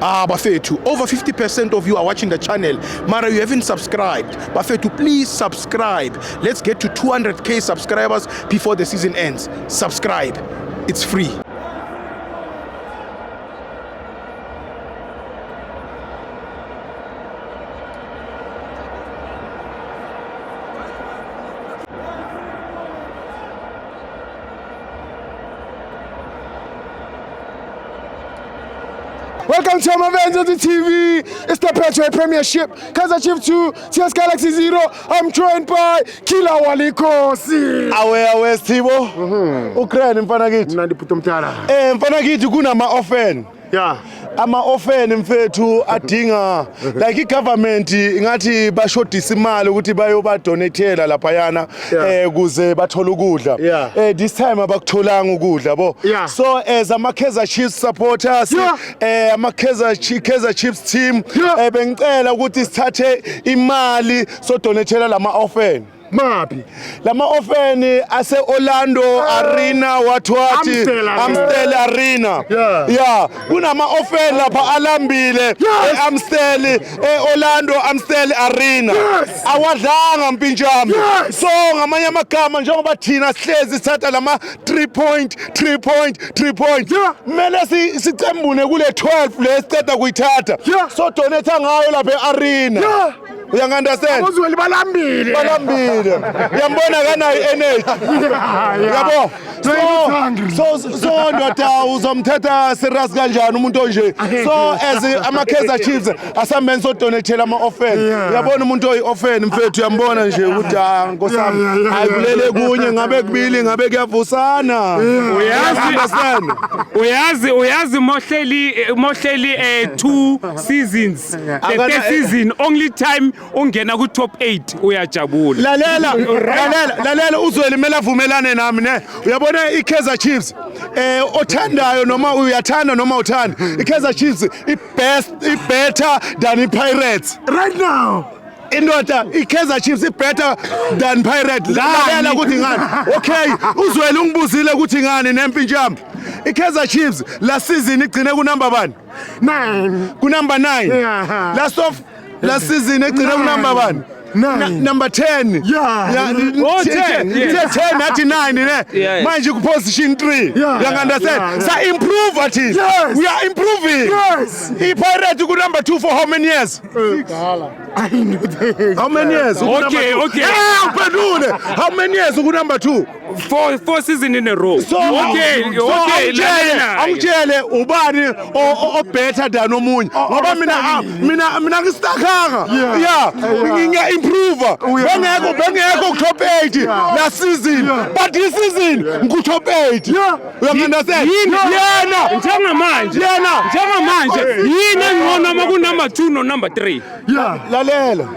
Bafethu, over 50% of you are watching the channel. Mara, you haven't subscribed. Bafethu, please subscribe. Let's get to 200k subscribers before the season ends. Subscribe. It's free. Welcome to Mavens on the TV. It's the Petro Premiership. Kaizer Chiefs 2, TS Galaxy 0. I'm joined by Kila Walikosi. Awe Stibo. Ukraine mfana kithi. Nandi putomtara. Mfana kithi kunama orphan. Yeah. Ama orphan mfethu adinga like igovernment ngathi bashodisa imali ukuthi bayoba donatela lapha yana kuze bathola ukudla. This time abakutholanga ukudla bo. So as ama Kaizer Chiefs supporters ama Kaizer Chiefs team bengicela ukuthi sithathe imali so donatela lama orphan. Mapi. Lama orphan ase Orlando Arena wathi Amstel Arena. Yeah. Kunama orphan lapha alambile Amstel Orlando Amstel Arena. Awadlanga mpinjami. So ngamanye amagama njengoba thina sihlezi sithatha lama 3 point. Mele sicembune kule 12 lesiceda kuyithatha. So donate ngayo lapha Arena. Uyangandastand? Uzweli balambile. Uyambona kana energy. Yabo. So ndoda uzomthatha serious kanjani umuntu onje. So as ama Kaizer Chiefs asambenza so donatela ama orphan. Uyabona umuntu oyi orphan mfethu uyambona nje ukuthi nkosami ayikulele kunye ngabe kubili ngabe kuyavusana. Uyazi mohleli 2 seasons. The third season only time ungena ku top 8 uyajabula. Lalela uzweli mela vumelane nami ne. Uyabona iKaizer Chiefs othandayo noma uyathanda noma uthanda iKaizer Chiefs better than iPirates right now. Indoda iKaizer Chiefs better than Pirates. Lalela ukuthi ngani. Okay, uzweli ungibuzile ukuthi ngani nempinjami. iKaizer Chiefs last season igcine ku number 1. 9. Ku number 9. Last season igcine ku number 1. Number 10. 10 nathi 9 ne. Manje ku position 3. You understand? Sa improve at it. We are improving. iPirates ku number 2 for how many years? 6. I know that. How many years? Okay. How many years ku number 2? 4 seasons in a row. Angitshele ubani o better than omunye. Ngoba mina ngistakanga. Nginga improve. Bengekho top 8 last season. But this season ngu top 8. You understand? Yena njengamanje yini engcono maku number 2 no number 3. Lalela.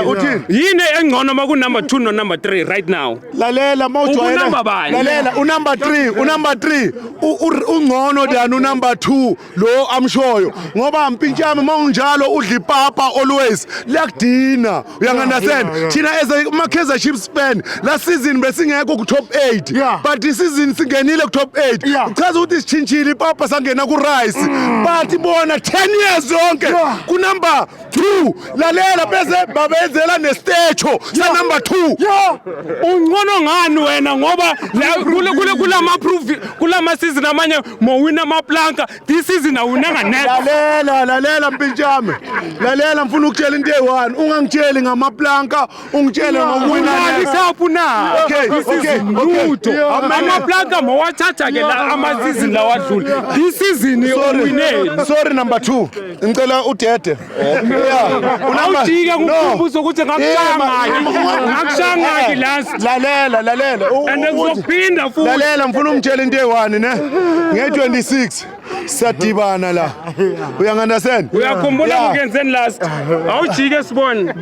Uthini? Yini engcono maku number 2 no number 3 right now. Lalela mawujwayela. Lalela unumber 3 ungcono than unumber 2 lo amshoyo. Ngoba mpintshami mawunjalo udla ipapa always liyakudina. Uyangandastand? Thina as a Kaizer Chiefs fan last season besingekho ku top 8 but this season singenile ku top 8. Uchaza ukuthi sichinchile ipapa sangena ku Rice but bona 10 years zonke ku number 2. Lalela bese babenzela nestatue sa number 2. Ungcono ngani wena ngoba kulama season amanye mo wina amaplanka this season awunanga net. Lalela mpintshami. Lalela mfuna ukutshela into eyi1 ungangitsheli ngamaplanka ungitshele ngokuwina isaphu na. Okay. Amaplanka mawathatha ke la ama season lawadlula. This season uwineni. Sorry number 2. Ngicela udede. Awujika ngumbuzo ukuthi ngakushanga last. Lalela. And ngizophinda futhi. Lalela mfuna ungitshela into eyi1 ne. Nge26 sadibana la. Uyangandastand? Uyakhumbula ukenzeni last. Awujike sibone.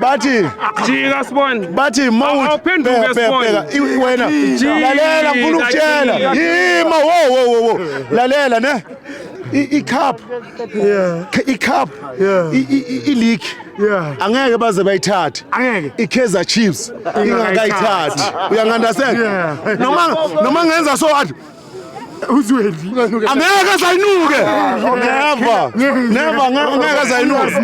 Jika sibone. Awuphenduke sibone. Wena. Lalela mfuna ukutshela. Yima wo. Lalela ne. I-cup i-league angeke baze bayithathe iKaizer Chiefs ingakayithathi. Uyangandastand? Noma ngenza so athi uzweli angeke azayinuke never angeke azayinuke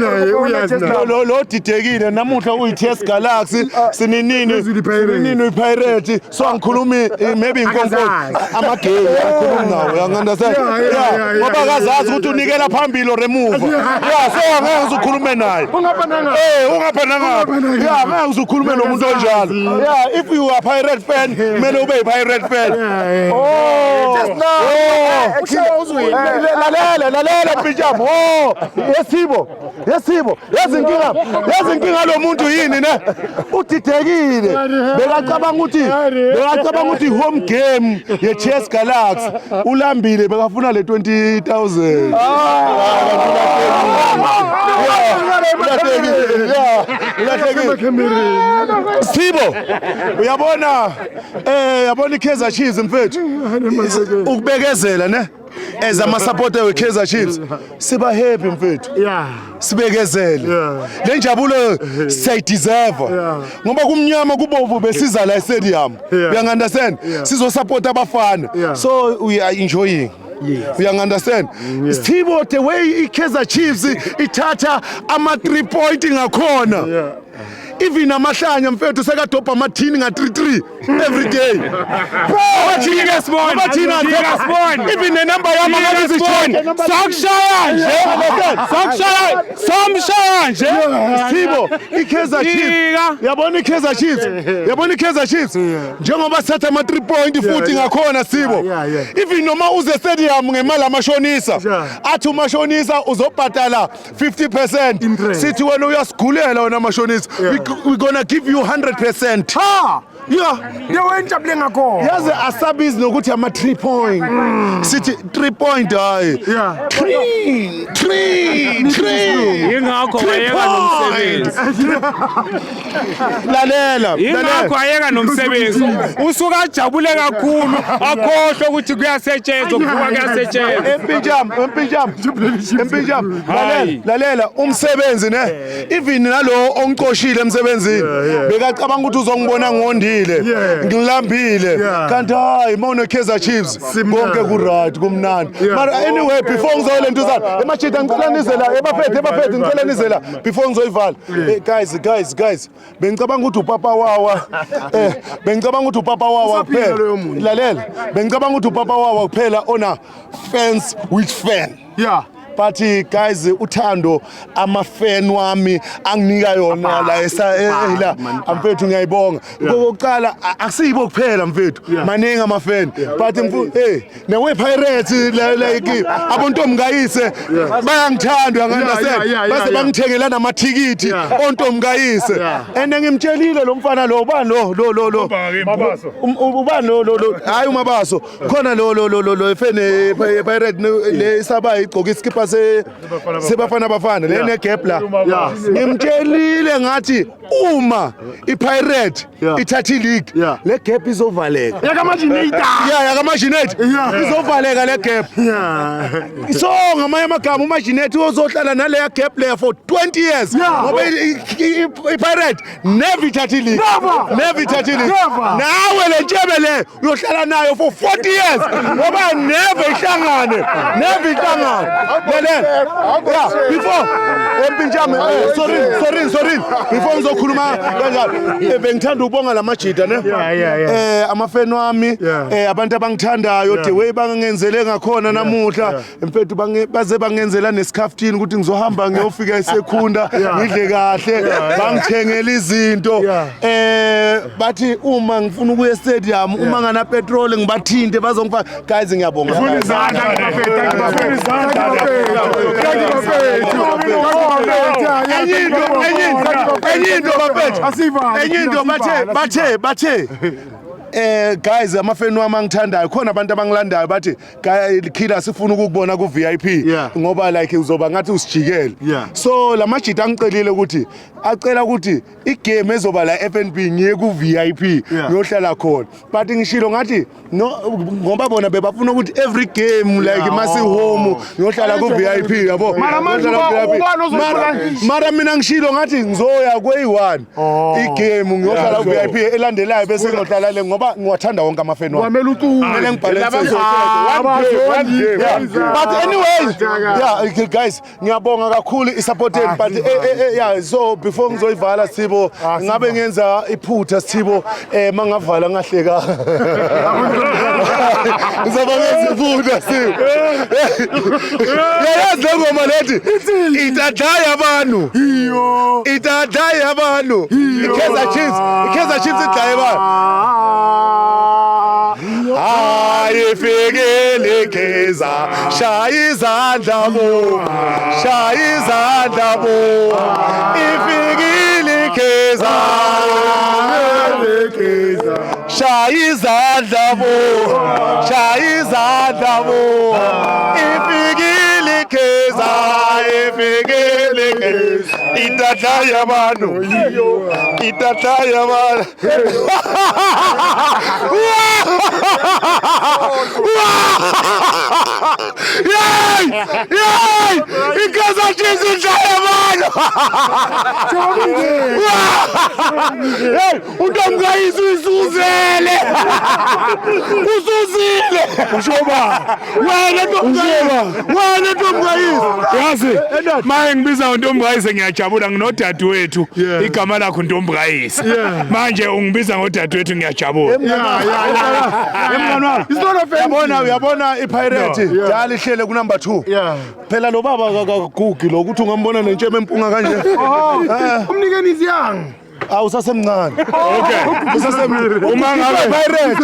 lo didekile namuhla uyi-TS Galaxy sininini i-pirate so angikhulumi maybe inkonkolo amagame angikhulumi nawo yangandastand ngoba akazazi ukuthi unikela phambili or emuva so angeke uzukhulume naye ungaphanangaphi angeke uzukhulume nomuntu onjalo if you are pirate fan kumele ube yi-pirate fan lalela Mpityamo yesibo yazi inkinga lo muntu yini ne udidekile bekacabanga ukuthi home game ye-TS Galaxy ulambile bekafuna le 20,000 Sibo uyabona i-Kaizer Chiefs mfethu ukubekezela ne as ama-supporter we-Kaizer Chiefs siba happy mfethu sibekezele le njabulo siyayideserve ngoba kumnyama kubovu besiza la stadium uyangi-understand sizosupport abafana so we are enjoying. You understand? Sibo the way i-Kaizer Chiefs ithatha ama-3 point ngakhona even amahlanya mfethu sekadobha amathini nga-3-3 every day even nenumber yami somshaya nje Sibo i-Kaizer Chiefs yabona i-Kaizer Chiefs njengoba setha ama-3 point futhi ngakhona Sibo even noma uze stadium ngemali amashonisa athi umashonisa uzobhatala 50% sithi wena uyasigulela wena amashonisa we're gonna give you 100%. Yewentshapule ngakho. Yazi asabizi nokuthi ama 3 point. Sithi 3 point hayi. 3. Ingakho wayeka nomsebenzi. Lalela. Ingakho wayeka nomsebenzi. Usuka ajabule kakhulu akhohle ukuthi kuyasetshenzwa kuvuka kuyasetshenzwa. Empinjam. Lalela umsebenzi ne. Even nalo ongiqoshile emsebenzini. Bekacabanga ukuthi uzongibona ngondile. Ngilambile kanti hayi mawune Kaizer Chiefs bonke ku right kumnandi but anyway before ngizoyela ntuzana emachita ngicela nizela ebafethu ngicela nizela before ngizoyivala guys bengicabanga ukuthi upapa wawa kuphela lalela bengicabanga ukuthi upapa wawa kuphela ona fans with fan but guys uthando ama-fan wami anginika yona la mfethu ngiyayibonga kokuqala akusiyibo kuphela mfethu maningi ama-fan but newe-Pirates like abontomkayise bayangithanda uyangi-understand base bangithengela namathikithi ontomkayise and ngimtshelile lo mfana lo ubani lo hayi uMabaso khona lo efene Pirate le isaba igcoka iskipa sebafana le negap la ngimtshelile ngathi uma iPirate ithatha ileague le gap izovaleka yakamajinate izovaleka le gap so ngamanye amagama umajinate uzohlala nale gap le for 20 years ngoba iPirate never ithatha ileague nawe le ntshebe le uyohlala nayo for 40 years ngoba never ihlangane before Empinjam sorry before ngizokhuluma kanjalo bengithanda ukubonga lamajida ne amafeni wami abantu abangithandayo the way bangenzele ngakhona namuhla mfethu baze bangenzela nesikhaftini ukuthi ngizohamba ngiyofika eSekhunda ngidle kahle bangithengela izinto bathi uma ngifuna ukuya stadium uma ngana petrol ngibathinte bazongifaka guys ngiyabonga bathe guys amafeni wami angithandayo khona abantu abangilandayo bathi Killer sifuna ukukubona ku VIP ngoba like uzoba ngathi usijikele so lamajita angicelile ukuthi acela ukuthi igame ezoba la FNB ngiye ku VIP ngiyohlala khona but ngishilo ngathi ngoba bona bebafuna ukuthi every game like masi home ngiyohlala ku VIP yabo mara mina ngishilo ngathi ngizoya kwe1 igame ngiyohlala ku VIP elandelayo bese ngiyohlala le ngoba ngoba ngiwathanda wonke amafeni wami Kwamele ucule. kumele ngibhalance One but anyway yeah guys ngiyabonga kakhulu isupport yenu but yeah so before ngizoyivala Sithibo ngabe ngenza iphutha Sithibo mangavala ngahleka ngizoba ngenza iphutha Sithibo yazi le ngoma lethi itadlaya abantu itadlaya abantu iKaizer Chiefs idlaye abantu Ayifikele Kaizer shaya izandla bo shaya izandla bo ifikile Kaizer shaya izandla bo shaya izandla bo ifikile Kaizer ifikile Kaizer itadlaya abantu itadlaya abantu Yay! Yay! iKaizer Chiefs idlaya abantu Hey, uNtomgayisi uyisuzele usuzile ushoba wena Ntomgayisi yazi maye ngibiza uNtomgayisi ngiyajabula nginodadewethu igama lakho Ntomgayisi manje ungibiza ngodadewethu ngiyajabula Uyabona iPirate dala ihlele ku number 2 phela lo baba akagugi lo ukuthi ungambona nentsheme empunga kanje Umnikeni iziyang. awusasemncane okay usasemncane uma ngabe Pirate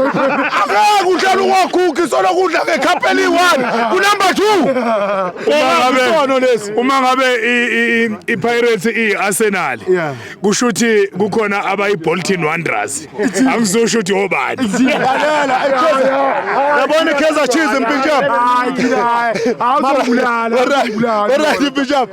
akudlala ungagugi solo kudla ngekhapeli 1 ku number 2 uma ngabe iPirates iArsenal kusho ukuthi kukhona abayiBolton Wanderers angizosho ukuthi obani lalela yabona iKaizer Chiefs impinjam Awuzobulala. right impinjam